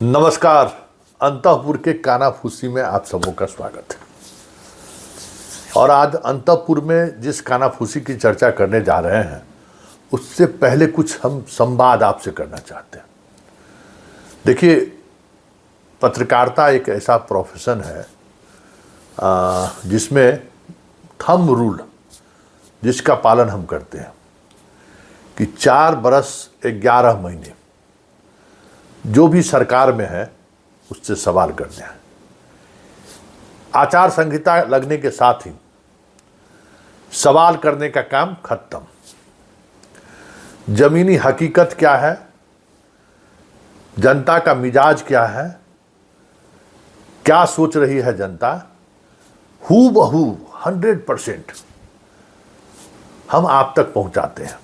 नमस्कार। अंतःपुर के कानाफूसी में आप सबों का स्वागत है। और आज अंतःपुर में जिस कानाफूसी की चर्चा करने जा रहे हैं उससे पहले कुछ हम संवाद आपसे करना चाहते हैं। देखिए, पत्रकारिता एक ऐसा प्रोफेशन है जिसमें थंब रूल जिसका पालन हम करते हैं कि 4 बरस 11 महीने जो भी सरकार में है उससे सवाल करने हैं। आचार संहिता लगने के साथ ही सवाल करने का काम खत्म। जमीनी हकीकत क्या है, जनता का मिजाज क्या है, क्या सोच रही है जनता, हूबहू 100% हम आप तक पहुंचाते हैं।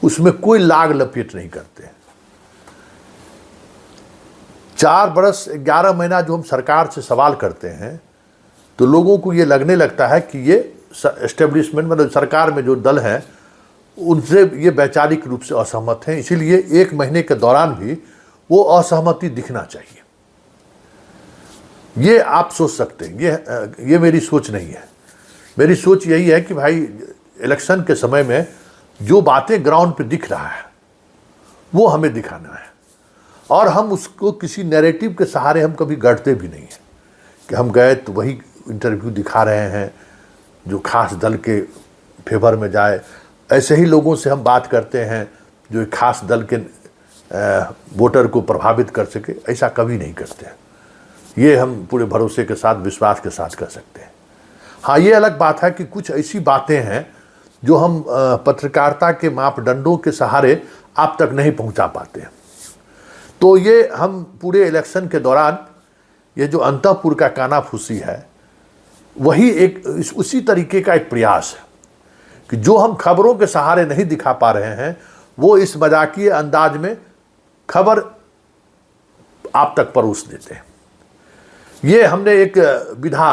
उसमें कोई लाग लपेट नहीं करते। 4 बरस 11 महीना जो हम सरकार से सवाल करते हैं तो लोगों को ये लगने लगता है कि ये एस्टेब्लिशमेंट मतलब सरकार में जो दल हैं उनसे ये वैचारिक रूप से असहमत हैं, इसीलिए 1 महीने के दौरान भी वो असहमति दिखना चाहिए। ये आप सोच सकते हैं, ये मेरी सोच नहीं है। मेरी सोच यही है कि भाई इलेक्शन के समय में जो बातें ग्राउंड पे दिख रहा है वो हमें दिखाना है और हम उसको किसी नैरेटिव के सहारे हम कभी गढ़ते भी नहीं हैं कि हम गए तो वही इंटरव्यू दिखा रहे हैं जो खास दल के फेवर में जाए। ऐसे ही लोगों से हम बात करते हैं जो खास दल के वोटर को प्रभावित कर सके, ऐसा कभी नहीं करते हैं। ये हम पूरे भरोसे के साथ विश्वास के साथ कर सकते हैं। हाँ, ये अलग बात है कि कुछ ऐसी बातें हैं जो हम पत्रकारिता के मापदंडों के सहारे आप तक नहीं पहुंचा पाते हैं। तो ये हम पूरे इलेक्शन के दौरान ये जो अंतःपुर का कानाफूसी है वही उसी तरीके का एक प्रयास है कि जो हम खबरों के सहारे नहीं दिखा पा रहे हैं वो इस मजाकिए अंदाज में खबर आप तक परोस देते हैं। ये हमने एक विधा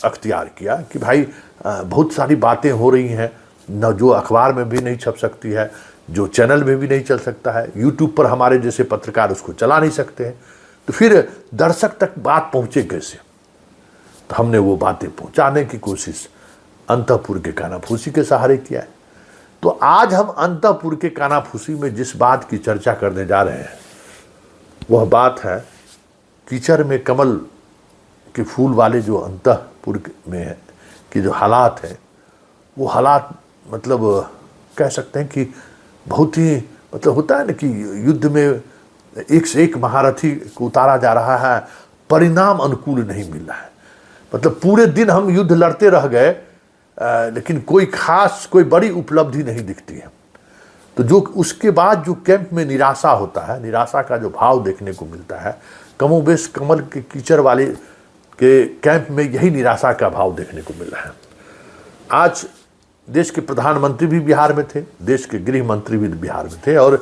अख्तियार किया कि भाई बहुत सारी बातें हो रही हैं न, जो अखबार में भी नहीं छप सकती है, जो चैनल में भी नहीं चल सकता है, यूट्यूब पर हमारे जैसे पत्रकार उसको चला नहीं सकते हैं, तो फिर दर्शक तक बात पहुंचे कैसे। तो हमने वो बातें पहुंचाने की कोशिश अंतःपुर के कानाफूसी के सहारे किया है। तो आज हम अंतःपुर के कानाफूसी में जिस बात की चर्चा करने जा रहे हैं वह बात है कीचड़ में कमल के फूल वाले जो अंतःपुर में है कि जो हालात है वो हालात मतलब कह सकते हैं कि बहुत ही मतलब होता है ना कि युद्ध में एक से एक महारथी को उतारा जा रहा है, परिणाम अनुकूल नहीं मिल रहा है। मतलब पूरे दिन हम युद्ध लड़ते रह गए लेकिन कोई बड़ी उपलब्धि नहीं दिखती है। तो जो उसके बाद जो कैंप में निराशा होता है, निराशा का जो भाव देखने को मिलता है, कमोबेश कमल के कीचड़ वाले के कैंप में यही निराशा का भाव देखने को मिल रहा है। आज देश के प्रधानमंत्री भी बिहार में थे, देश के गृह मंत्री भी बिहार में थे और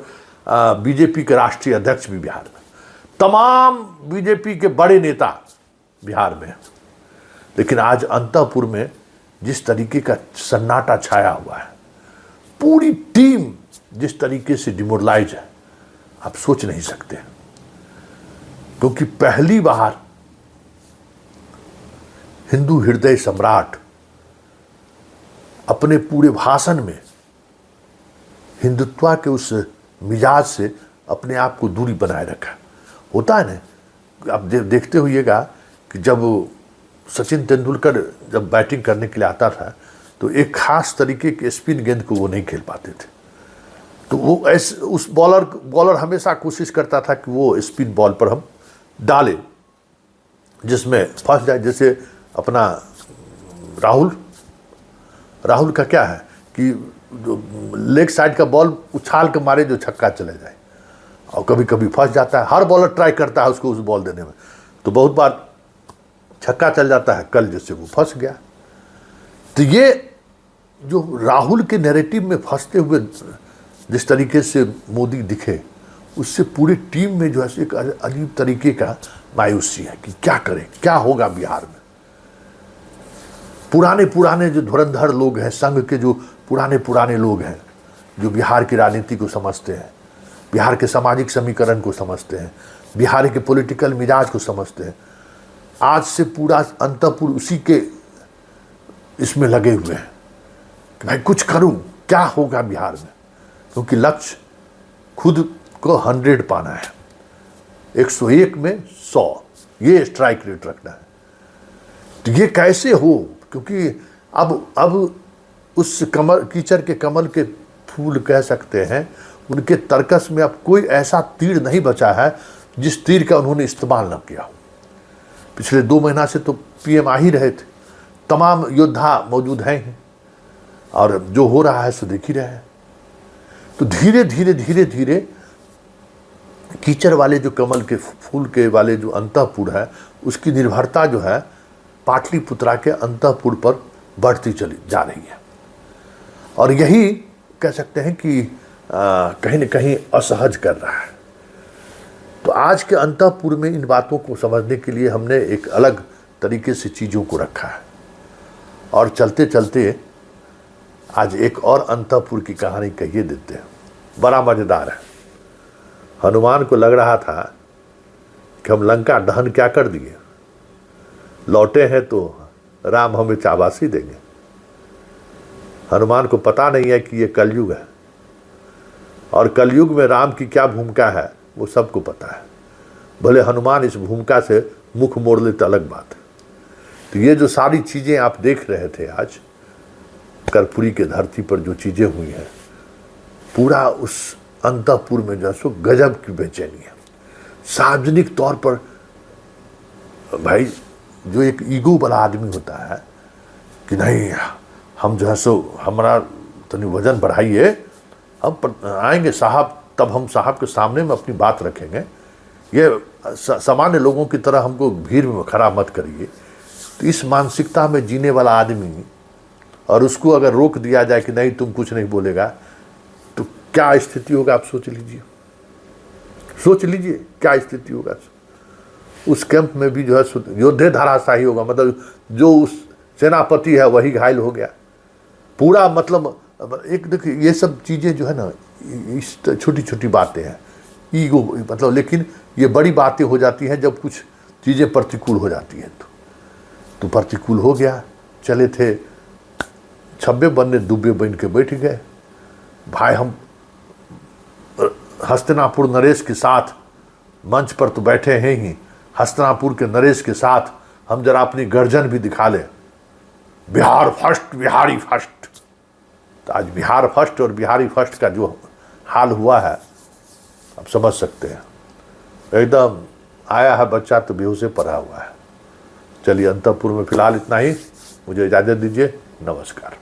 बीजेपी के राष्ट्रीय अध्यक्ष भी बिहार में, तमाम बीजेपी के बड़े नेता बिहार में। लेकिन आज अंतःपुर में जिस तरीके का सन्नाटा छाया हुआ है, पूरी टीम जिस तरीके से डिमोरलाइज है, आप सोच नहीं सकते। क्योंकि पहली बार हिंदू हृदय सम्राट अपने पूरे भाषण में हिंदुत्व के उस मिजाज से अपने आप को दूरी बनाए रखा। होता है ना, आप देखते होइएगा कि जब सचिन तेंदुलकर जब बैटिंग करने के लिए आता था तो एक खास तरीके के स्पिन गेंद को वो नहीं खेल पाते थे। तो वो ऐसे उस बॉलर हमेशा कोशिश करता था कि वो स्पिन बॉल पर हम डालें जिसमें फंस जाए। जैसे अपना राहुल का क्या है कि जो लेग साइड का बॉल उछाल के मारे जो छक्का चले जाए, और कभी कभी फंस जाता है। हर बॉलर ट्राई करता है उसको उस बॉल देने में, तो बहुत बार छक्का चल जाता है। कल जैसे वो फंस गया। तो ये जो राहुल के नैरेटिव में फंसते हुए जिस तरीके से मोदी दिखे, उससे पूरी टीम में जो है एक अजीब तरीके का मायूसी है कि क्या करें, क्या होगा बिहार में। पुराने जो धुरंधर लोग हैं, संघ के जो पुराने लोग हैं जो बिहार की राजनीति को समझते हैं, बिहार के सामाजिक समीकरण को समझते हैं, बिहार के पॉलिटिकल मिजाज को समझते हैं। आज से पूरा अंतःपुर उसी के इसमें लगे हुए हैं कि भाई कुछ करूं, क्या होगा बिहार में, क्योंकि लक्ष्य खुद को 100 पाना है, 101 में 100, ये स्ट्राइक रेट रखना है। तो ये कैसे हो, क्योंकि अब उस कमल, कीचड़ के कमल के फूल कह सकते हैं, उनके तर्कस में अब कोई ऐसा तीर नहीं बचा है जिस तीर का उन्होंने इस्तेमाल न किया हो। पिछले 2 महीना से तो पीएम आ ही रहे थे, तमाम योद्धा मौजूद हैं ही, और जो हो रहा है सो देख ही रहे हैं। तो धीरे धीरे धीरे धीरे कीचड़ वाले जो कमल के फूल के वाले जो अंतःपुर है, उसकी निर्भरता जो है पाटलिपुत्रा के अंतःपुर पर बढ़ती चली जा रही है। और यही कह सकते हैं कि कहीं न कहीं असहज कर रहा है। तो आज के अंतःपुर में इन बातों को समझने के लिए हमने एक अलग तरीके से चीज़ों को रखा है, और चलते चलते आज एक और अंतःपुर की कहानी कहिए देते हैं। बड़ा मज़ेदार है। हनुमान को लग रहा था कि हम लंका दहन क्या कर दिए, लौटे हैं तो राम हमें चाबासी देंगे। हनुमान को पता नहीं है कि ये कलयुग है, और कलयुग में राम की क्या भूमिका है वो सबको पता है। भले हनुमान इस भूमिका से मुख मोड़ लेते, अलग बात है। तो ये जो सारी चीज़ें आप देख रहे थे आज कर्पूरी के धरती पर जो चीज़ें हुई हैं, पूरा उस अंतःपुर में जो सो गजब की बेचैनी है। सार्वजनिक तौर पर भाई जो एक ईगो वाला आदमी होता है कि नहीं हम जो है सो हमारा तनी वजन बढ़ाइए, हम आएंगे साहब, तब हम साहब के सामने में अपनी बात रखेंगे, ये सामान्य लोगों की तरह हमको भीड़ में खड़ा मत करिए। तो इस मानसिकता में जीने वाला आदमी, और उसको अगर रोक दिया जाए कि नहीं तुम कुछ नहीं बोलेगा, तो क्या स्थिति होगा आप सोच लीजिए, सोच लीजिए क्या स्थिति होगा। उस कैंप में भी जो है योद्धे धराशाही होगा, मतलब जो उस सेनापति है वही घायल हो गया पूरा। मतलब एक देखिए ये सब चीज़ें जो है ना, इस छोटी छोटी बातें हैं, ईगो मतलब, लेकिन ये बड़ी बातें हो जाती हैं जब कुछ चीज़ें प्रतिकूल हो जाती हैं। तो प्रतिकूल हो गया, चले थे छब्बे बनने दुब्बे बन के बैठ गए। भाई हम हस्तिनापुर नरेश के साथ मंच पर तो बैठे हैं ही, हस्तिनापुर के नरेश के साथ हम जरा अपनी गर्जन भी दिखा लें, बिहार फर्स्ट, बिहारी फर्स्ट। तो आज बिहार फर्स्ट और बिहारी फर्स्ट का जो हाल हुआ है आप समझ सकते हैं। एकदम आया है बच्चा तो बेहोशे पड़ा हुआ है। चलिए अंतःपुर में फिलहाल इतना ही, मुझे इजाज़त दीजिए, नमस्कार।